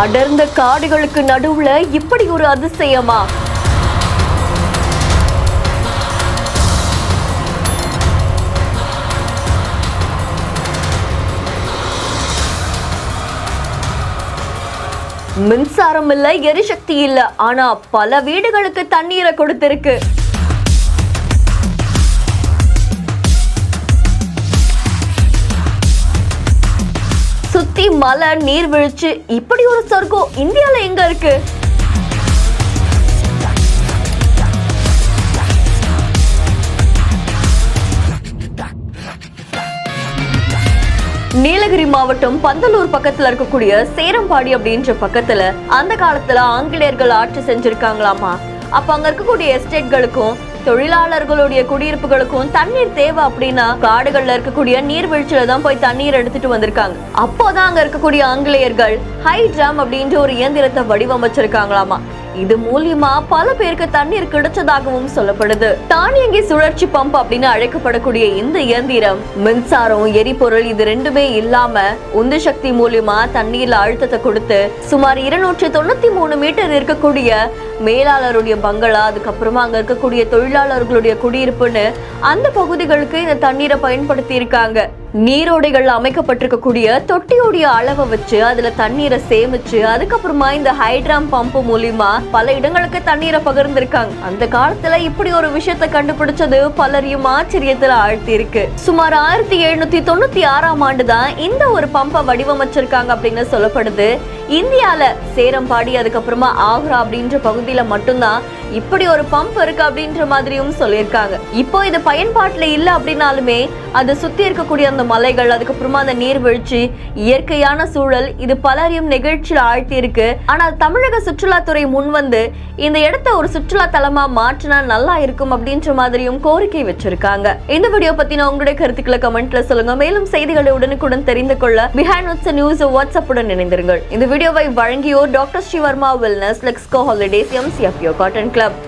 அடர்ந்த காடுகளுக்கு நடுவுல இப்படி ஒரு அதிசயமா? மின்சாரம் இல்ல, எரிசக்தி இல்ல, ஆனா பல வீடுகளுக்கு தண்ணீரை கொடுத்திருக்கு. சுத்தி மலை, நீர்வீழ்ச்சி, இப்படி ஒரு சொர்க்கம் இந்தியால எங்க இருக்கு? நீலகிரி மாவட்டம் பந்தலூர் பக்கத்துல இருக்கக்கூடிய சேரம்பாடி அப்படின்ற பக்கத்துல அந்த காலத்துல ஆங்கிலேயர்கள் ஆட்சி செஞ்சிருக்காங்களாமா. அப்ப அங்க இருக்கக்கூடிய எஸ்டேட்களுக்கும் தொழிலாளர்களுடைய குடியிருப்புகளுக்கும் தண்ணீர் தேவை அப்படின்னா காடுகள்ல இருக்கக்கூடிய நீர்வீழ்ச்சியில தான் போய் தண்ணீர் எடுத்துட்டு வந்திருக்காங்க. அப்போதான் அங்க இருக்கக்கூடிய ஆங்கிலேயர்கள் ஹைட்ராம் அப்படின்ற ஒரு இயந்திரத்தை வடிவமைச்சிருக்காங்களாமா. இது மூலியமா பல பேருக்கு தண்ணீர் கிடைச்சதாகவும் சொல்லப்படுது. தானியங்கி சுழற்சி பம்ப் அப்படின்னு அழைக்கப்படக்கூடிய இந்த இயந்திரம் மின்சாரம், எரிபொருள் இது ரெண்டுமே இல்லாம உந்து சக்தி மூலியமா தண்ணீர்ல அழுத்தத்தை கொடுத்து சுமார் 293 மீட்டர் இருக்கக்கூடிய மேலாளருடைய பங்களா, அதுக்கப்புறமா அங்க இருக்கக்கூடிய தொழிலாளர்களுடைய குடியிருப்புன்னு அந்த பகுதிகளுக்கு இந்த தண்ணீரை பயன்படுத்தி இருக்காங்க. நீரோடைகள் அமைக்கப்பட்டிருக்கக்கூடிய தொட்டியோடைய அளவை வச்சு அதுல தண்ணீரை சேமிச்சு அதுக்கப்புறமா இந்த ஹைட்ராம் பம்ப் மூலியமா பல இடங்களுக்கு தண்ணீரை பகிர்ந்திருக்காங்க. அந்த காலத்துல இப்படி ஒரு விஷயத்தை கண்டுபிடிச்சது பலரையும் ஆச்சரியத்துல ஆழ்த்தி இருக்கு. சுமார் 1796ஆம் ஆண்டுதான் இந்த ஒரு பம்பை வடிவமைச்சிருக்காங்க அப்படின்னு சொல்லப்படுது. இந்தியால சேரம்பாடி, அதுக்கப்புறமா ஆக்ரா அப்படின்ற பகுதியில மட்டும்தான் இப்படி ஒரு பம்ப் இருக்கு அப்படின்ற மாதிரியும் சொல்லியிருக்காங்க. இப்போ இது பயன்பாட்டுல இல்ல அப்படின்னாலுமே அது சுத்தி இருக்கக்கூடிய அந்த மலைகள், அதுக்கப்புறமா அந்த நீர்வீழ்ச்சி, இயற்கையான சூழல் இது பலரையும் நிகழ்ச்சியில் ஆழ்த்தி இருக்கு. ஆனால் தமிழக சுற்றுலாத்துறை முன் வந்து இந்த இடத்த ஒரு சுற்றுலா தலமா மாற்றினா நல்லா இருக்கும் அப்படின்ற மாதிரியும் கோரிக்கை வச்சிருக்காங்க. இந்த வீடியோ பத்தின உங்களுடைய கருத்துக்களை கமெண்ட்ல சொல்லுங்க. மேலும் செய்திகளை உடனுக்குடன் தெரிந்து கொள்ள பிஹைண்ட் நியூஸ் வாட்ஸ்அப்புடன் இணைந்திருங்கள். இந்த வீடியோவை வழங்கியோர் doctor Sri Varma wellness, Lexco holidays, எம்சிஎஃப்யோ காட்டன் கிளப்.